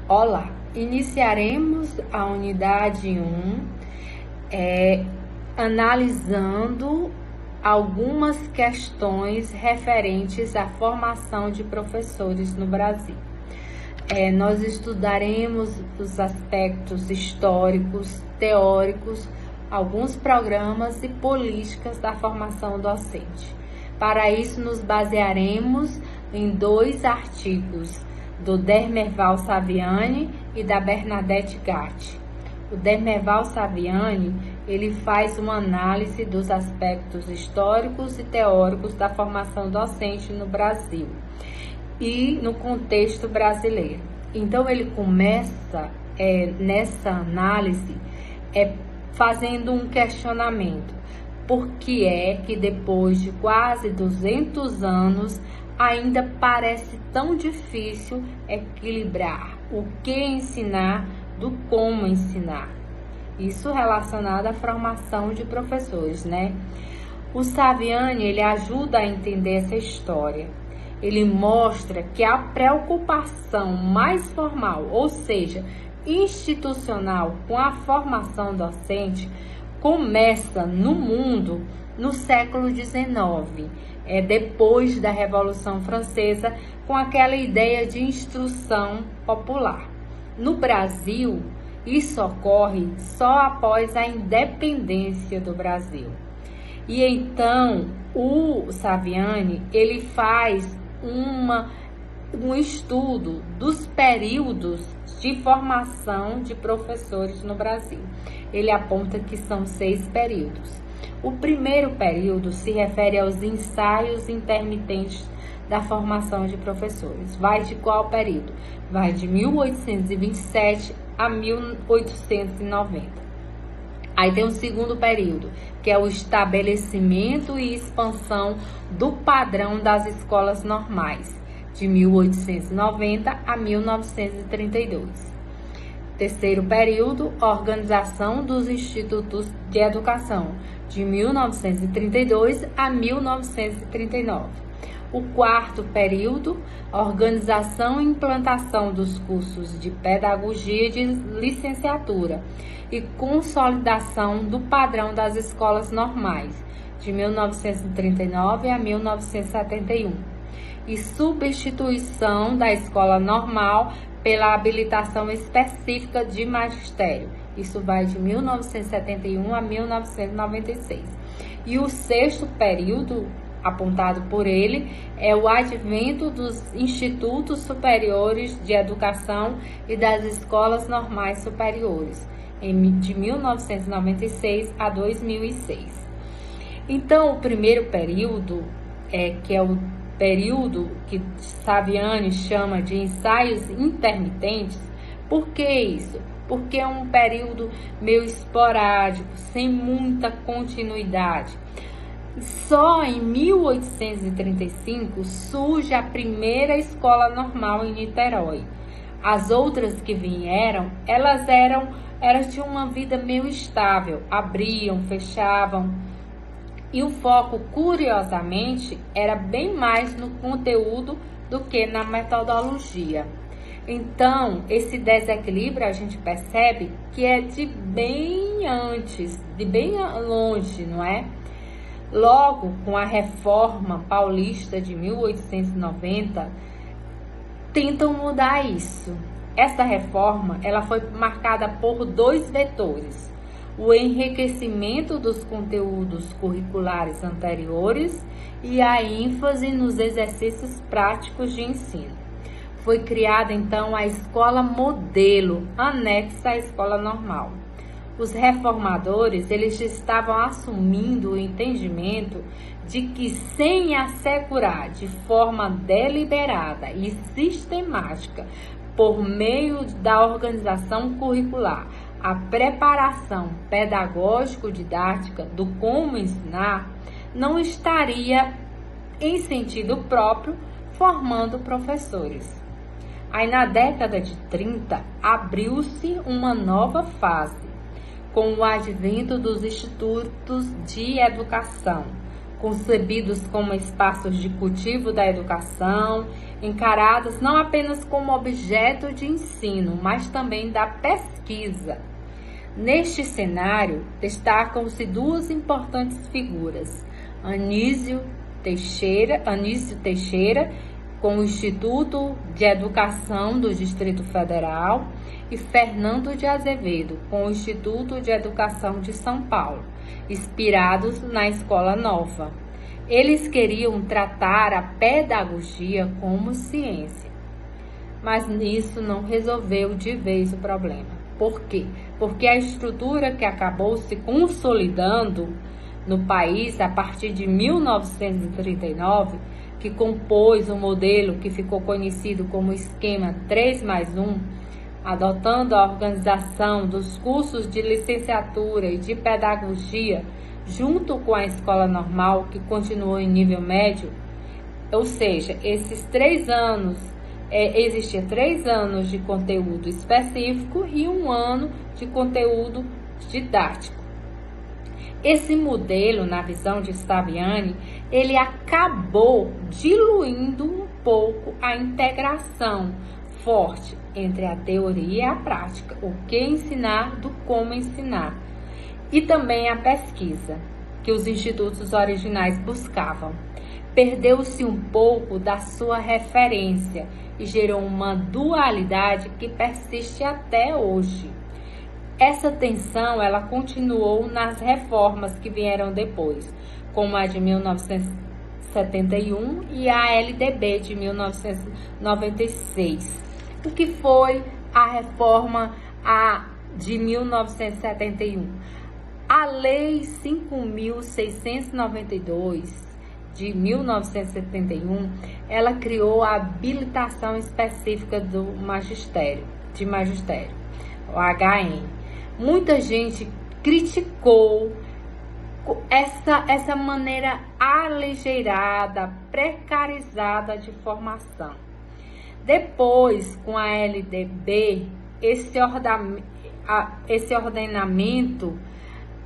Olá, iniciaremos a unidade 1 analisando algumas questões referentes à formação de professores no Brasil. Nós estudaremos os aspectos históricos, teóricos, alguns programas e políticas da formação docente. Para isso, nos basearemos em 2 artigos do Dermerval Saviani e da Bernadette Gatti. O Dermerval Saviani, ele faz uma análise dos aspectos históricos e teóricos da formação docente no Brasil e no contexto brasileiro. Então, ele começa nessa análise fazendo um questionamento. Por que é que depois de quase 200 anos ainda parece tão difícil equilibrar o que ensinar do como ensinar? Isso relacionado à formação de professores, né? O Saviani, ele ajuda a entender essa história. Ele mostra que a preocupação mais formal, ou seja, institucional, com a formação docente, começa no mundo no século XIX, depois da Revolução Francesa, com aquela ideia de instrução popular. No Brasil, isso ocorre só após a independência do Brasil. E então, o Saviani, ele faz um estudo dos períodos de formação de professores no Brasil. Ele aponta que são 6 períodos. O primeiro período se refere aos ensaios intermitentes da formação de professores. Vai de qual período? Vai de 1827 a 1890. Aí tem o segundo período, que é o estabelecimento e expansão do padrão das escolas normais, de 1890 a 1932. Terceiro período, organização dos institutos de educação, de 1932 a 1939. O quarto período, organização e implantação dos cursos de pedagogia e de licenciatura e consolidação do padrão das escolas normais, de 1939 a 1971. E substituição da escola normal pela habilitação específica de magistério. Isso vai de 1971 a 1996. E o sexto período, apontado por ele, é o advento dos institutos superiores de educação e das escolas normais superiores, de 1996 a 2006. Então, o primeiro período, que é o período que Saviani chama de ensaios intermitentes. Por que isso? Porque é um período meio esporádico, sem muita continuidade. Só em 1835 surge a primeira escola normal em Niterói. As outras que vieram, elas tinham uma vida meio estável, abriam, fechavam. E o foco, curiosamente, era bem mais no conteúdo do que na metodologia. Então, esse desequilíbrio a gente percebe que é de bem antes, de bem longe, não é? Logo, com a Reforma Paulista de 1890, tentam mudar isso. Essa reforma, ela foi marcada por 2 vetores: o enriquecimento dos conteúdos curriculares anteriores e a ênfase nos exercícios práticos de ensino. Foi criada, então, a escola modelo, anexa à escola normal. Os reformadores, eles estavam assumindo o entendimento de que, sem assegurar de forma deliberada e sistemática, por meio da organização curricular, a preparação pedagógico-didática do como ensinar, não estaria, em sentido próprio, formando professores. Aí, na década de 30, abriu-se uma nova fase, com o advento dos institutos de educação, concebidos como espaços de cultivo da educação, encarados não apenas como objeto de ensino, mas também da pesquisa. Neste cenário, destacam-se duas importantes figuras: Anísio Teixeira, com o Instituto de Educação do Distrito Federal, e Fernando de Azevedo, com o Instituto de Educação de São Paulo, inspirados na Escola Nova. Eles queriam tratar a pedagogia como ciência, mas isso não resolveu de vez o problema. Por quê? Porque a estrutura que acabou se consolidando no país a partir de 1939, que compôs um modelo que ficou conhecido como esquema 3+1, adotando a organização dos cursos de licenciatura e de pedagogia junto com a escola normal, que continuou em nível médio. Ou seja, esses 3 anos, existia 3 anos de conteúdo específico e 1 ano de conteúdo didático. Esse modelo, na visão de Saviani, ele acabou diluindo um pouco a integração forte entre a teoria e a prática, o que ensinar do como ensinar, e também a pesquisa, que os institutos originais buscavam. Perdeu-se um pouco da sua referência e gerou uma dualidade que persiste até hoje. Essa tensão, ela continuou nas reformas que vieram depois, como a de 1971 e a LDB de 1996. O que foi a reforma de 1971? A Lei 5.692 de 1971, ela criou a habilitação específica de magistério, o HM. Muita gente criticou essa maneira aligeirada, precarizada de formação. Depois, com a LDB, esse ordenamento,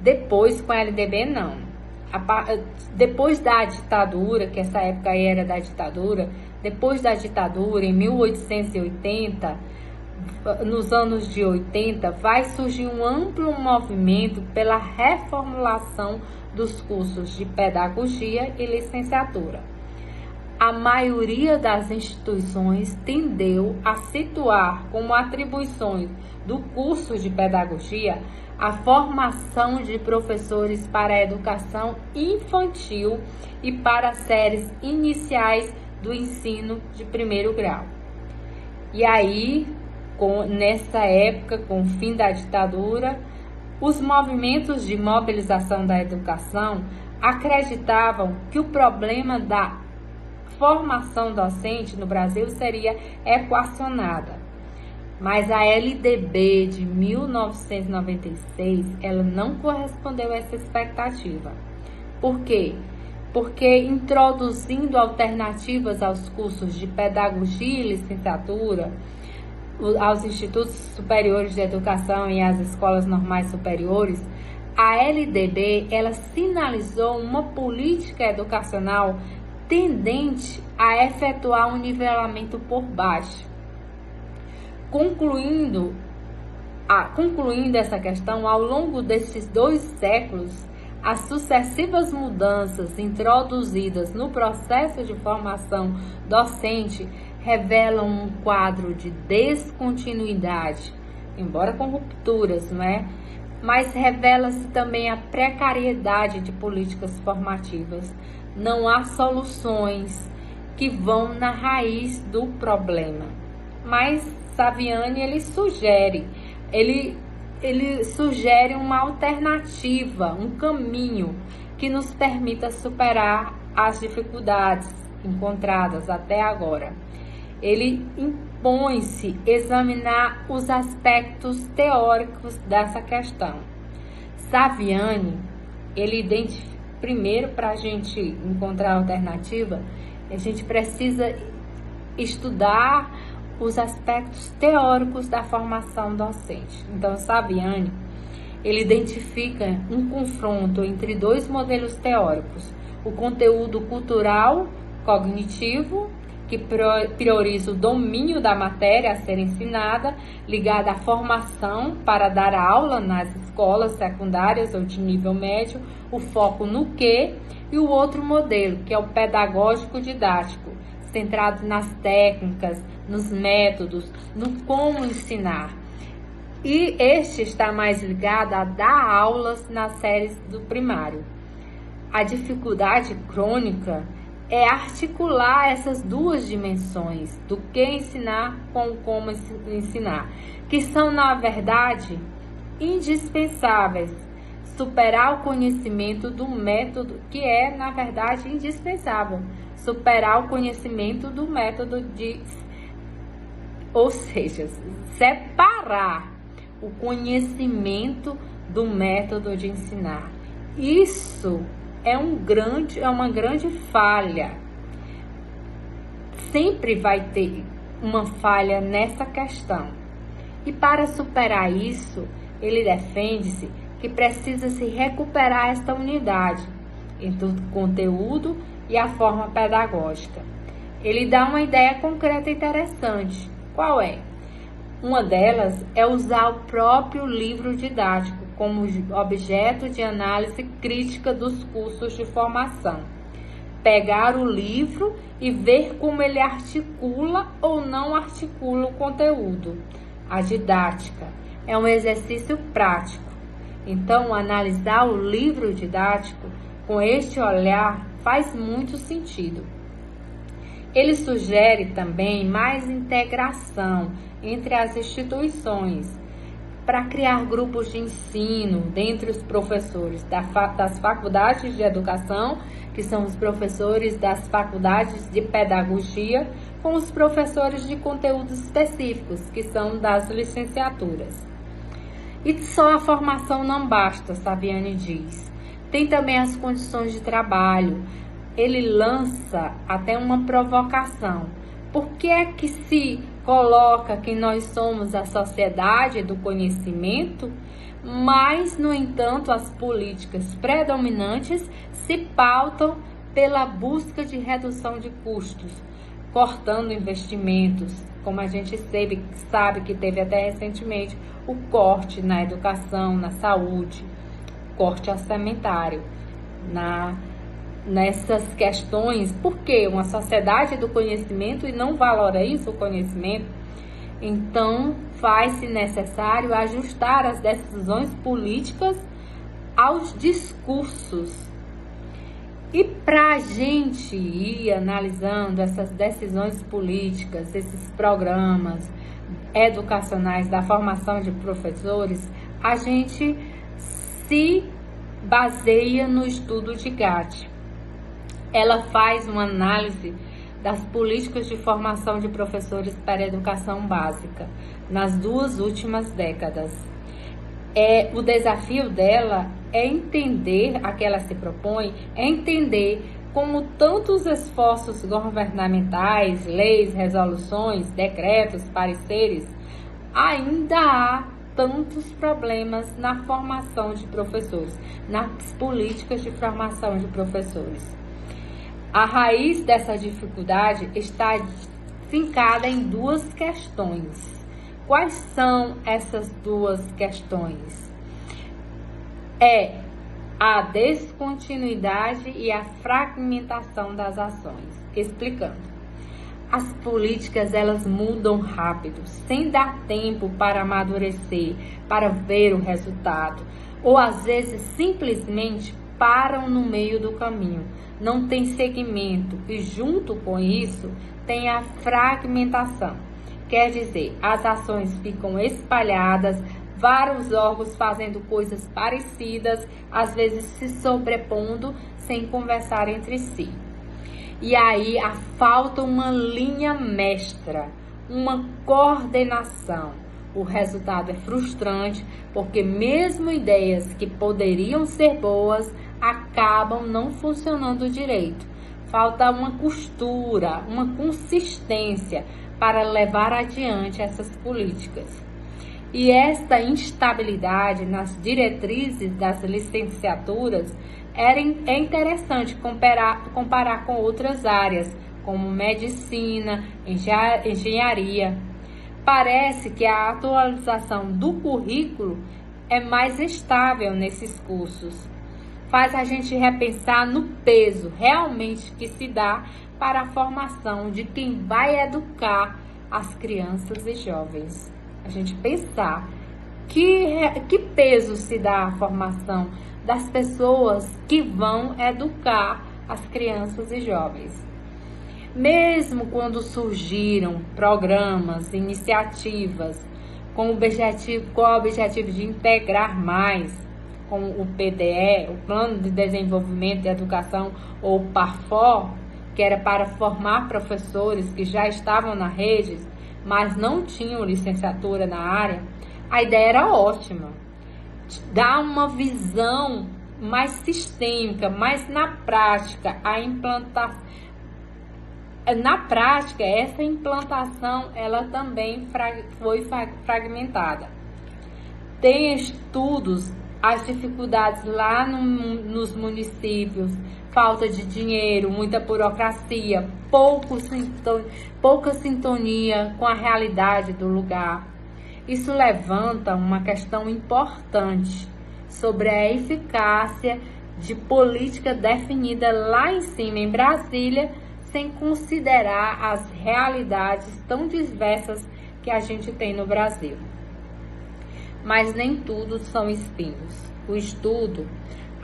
depois com a LDB não. Depois da ditadura, que essa época aí era da ditadura, depois da ditadura, em 1880, nos anos de 80, vai surgir um amplo movimento pela reformulação dos cursos de pedagogia e licenciatura. A maioria das instituições tendeu a situar como atribuições do curso de pedagogia a formação de professores para a educação infantil e para séries iniciais do ensino de primeiro grau. E aí, nessa época, com o fim da ditadura, os movimentos de mobilização da educação acreditavam que o problema da formação docente no Brasil seria equacionada. Mas a LDB de 1996, ela não correspondeu a essa expectativa. Por quê? Porque introduzindo alternativas aos cursos de pedagogia e licenciatura, aos institutos superiores de educação e às escolas normais superiores, a LDB, ela sinalizou uma política educacional tendente a efetuar um nivelamento por baixo. Concluindo essa questão, ao longo desses 2 séculos, as sucessivas mudanças introduzidas no processo de formação docente revelam um quadro de descontinuidade, embora com rupturas, não é? Mas revela-se também a precariedade de políticas formativas. Não há soluções que vão na raiz do problema. Mas Saviani, ele sugere uma alternativa, um caminho que nos permita superar as dificuldades encontradas até agora. Ele impõe-se examinar os aspectos teóricos dessa questão. Saviani, ele identifica, primeiro, para a gente encontrar a alternativa, a gente precisa estudar os aspectos teóricos da formação docente. Então, Saviani, ele identifica um confronto entre 2 modelos teóricos, o conteúdo cultural cognitivo, que prioriza o domínio da matéria a ser ensinada, ligada à formação para dar aula nas escolas secundárias ou de nível médio, o foco no quê, e o outro modelo, que é o pedagógico didático, centrado nas técnicas, nos métodos, no como ensinar. E este está mais ligado a dar aulas nas séries do primário. A dificuldade crônica é articular essas duas dimensões, do que ensinar com o como ensinar, que são, na verdade, indispensáveis. Superar o conhecimento do método, que é, na verdade, indispensável. Superar o conhecimento do método ou seja, separar o conhecimento do método de ensinar. Isso é uma grande falha. Sempre vai ter uma falha nessa questão. E para superar isso, ele defende-se que precisa se recuperar esta unidade entre o conteúdo e a forma pedagógica. Ele dá uma ideia concreta e interessante. Qual é? Uma delas é usar o próprio livro didático como objeto de análise crítica dos cursos de formação. Pegar o livro e ver como ele articula ou não articula o conteúdo. A didática é um exercício prático. Então, analisar o livro didático com este olhar faz muito sentido. Ele sugere também mais integração entre as instituições, para criar grupos de ensino dentre os professores das faculdades de educação, que são os professores das faculdades de pedagogia, com os professores de conteúdos específicos, que são das licenciaturas. E só a formação não basta, Saviani diz. Tem também as condições de trabalho. Ele lança até uma provocação. Por que é que se coloca que nós somos a sociedade do conhecimento, mas, no entanto, as políticas predominantes se pautam pela busca de redução de custos, cortando investimentos, como a gente sabe que teve até recentemente o corte na educação, na saúde, corte orçamentário, nessas questões. Por que uma sociedade do conhecimento e não valoriza o conhecimento? Então, faz-se necessário ajustar as decisões políticas aos discursos. E para a gente ir analisando essas decisões políticas, esses programas educacionais da formação de professores, a gente se baseia no estudo de Gatti. Ela faz uma análise das políticas de formação de professores para a educação básica nas 2 últimas décadas. O desafio dela é entender, a que ela se propõe, é entender como tantos esforços governamentais, leis, resoluções, decretos, pareceres, ainda há tantos problemas na formação de professores, nas políticas de formação de professores. A raiz dessa dificuldade está fincada em 2 questões. Quais são essas 2 questões? É a descontinuidade e a fragmentação das ações. Explicando. As políticas, elas mudam rápido, sem dar tempo para amadurecer, para ver o resultado. Ou às vezes simplesmente param no meio do caminho. Não tem segmento e junto com isso tem a fragmentação. Quer dizer, as ações ficam espalhadas, vários órgãos fazendo coisas parecidas, às vezes se sobrepondo sem conversar entre si. E aí falta uma linha mestra, uma coordenação. O resultado é frustrante, porque mesmo ideias que poderiam ser boas acabam não funcionando direito. Falta uma costura, uma consistência para levar adiante essas políticas. E esta instabilidade nas diretrizes das licenciaturas É interessante comparar com outras áreas, como medicina, engenharia. Parece que a atualização do currículo é mais estável nesses cursos. Faz a gente repensar no peso realmente que se dá para a formação de quem vai educar as crianças e jovens. A gente pensar que peso se dá à formação das pessoas que vão educar as crianças e jovens. Mesmo quando surgiram programas, iniciativas com o objetivo de integrar mais, como o PDE, o Plano de Desenvolvimento de Educação, ou o PARFO, que era para formar professores que já estavam na rede, mas não tinham licenciatura na área, a ideia era ótima. Dar uma visão mais sistêmica, mais na prática, a implantação. Na prática, essa implantação, ela também foi fragmentada. Tem estudos, as dificuldades lá nos municípios, falta de dinheiro, muita burocracia, pouca sintonia com a realidade do lugar. Isso levanta uma questão importante sobre a eficácia de política definida lá em cima, em Brasília, sem considerar as realidades tão diversas que a gente tem no Brasil. Mas nem tudo são espinhos. O estudo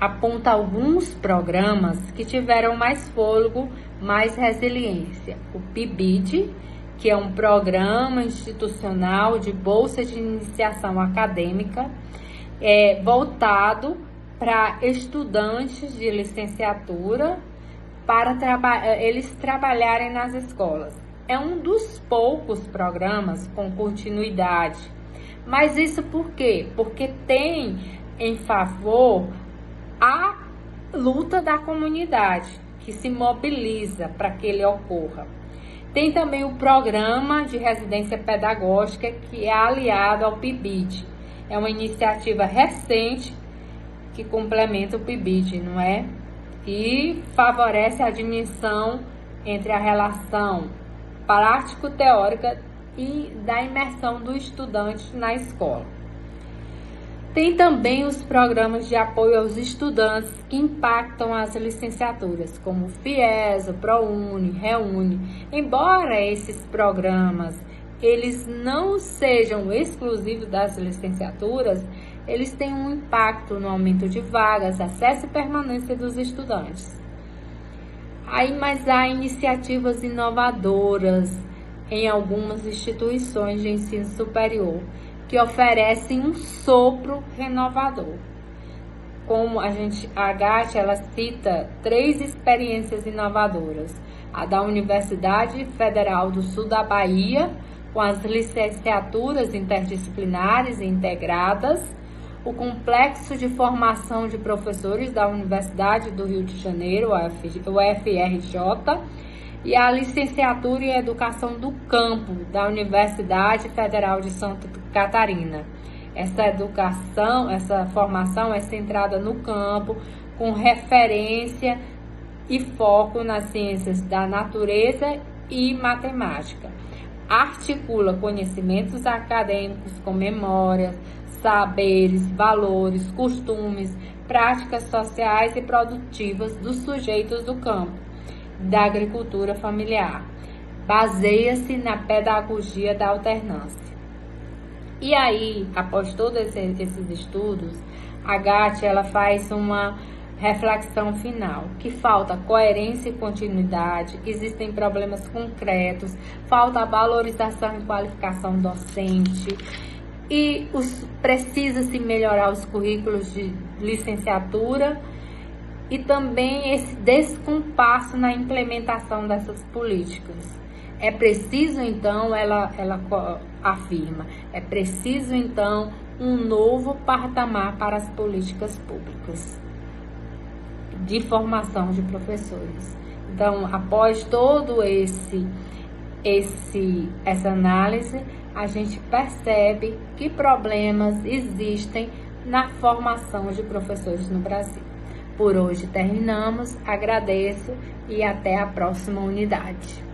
aponta alguns programas que tiveram mais fôlego, mais resiliência. O PIBID, que é um programa institucional de bolsa de iniciação acadêmica, voltado para estudantes de licenciatura, para eles trabalharem nas escolas. É um dos poucos programas com continuidade. Mas isso por quê? Porque tem em favor a luta da comunidade, que se mobiliza para que ele ocorra. Tem também o programa de residência pedagógica, que é aliado ao PIBID. É uma iniciativa recente que complementa o PIBID, não é? E favorece a dimensão entre a relação prático-teórica e da imersão do estudante na escola. Tem também os programas de apoio aos estudantes que impactam as licenciaturas, como o FIES, o ProUni, REUNI. Embora esses programas eles não sejam exclusivos das licenciaturas, eles têm um impacto no aumento de vagas, acesso e permanência dos estudantes. Mas há iniciativas inovadoras em algumas instituições de ensino superior que oferecem um sopro renovador. Como a GAT, ela cita 3 experiências inovadoras. A da Universidade Federal do Sul da Bahia, com as licenciaturas interdisciplinares e integradas, o Complexo de Formação de Professores da Universidade do Rio de Janeiro, o UFRJ, e a Licenciatura em Educação do Campo, da Universidade Federal de Santa Catarina. Essa formação é centrada no campo, com referência e foco nas ciências da natureza e matemática. Articula conhecimentos acadêmicos com memórias, saberes, valores, costumes, práticas sociais e produtivas dos sujeitos do campo, da agricultura familiar. Baseia-se na pedagogia da alternância. E aí, após todos esses estudos, a GAT ela faz uma reflexão final, que falta coerência e continuidade, existem problemas concretos, falta valorização e qualificação docente, e precisa-se melhorar os currículos de licenciatura e também esse descompasso na implementação dessas políticas. É preciso, então, ela afirma, é preciso, então, um novo patamar para as políticas públicas de formação de professores. Então, após todo essa análise, a gente percebe que problemas existem na formação de professores no Brasil. Por hoje terminamos, agradeço e até a próxima unidade.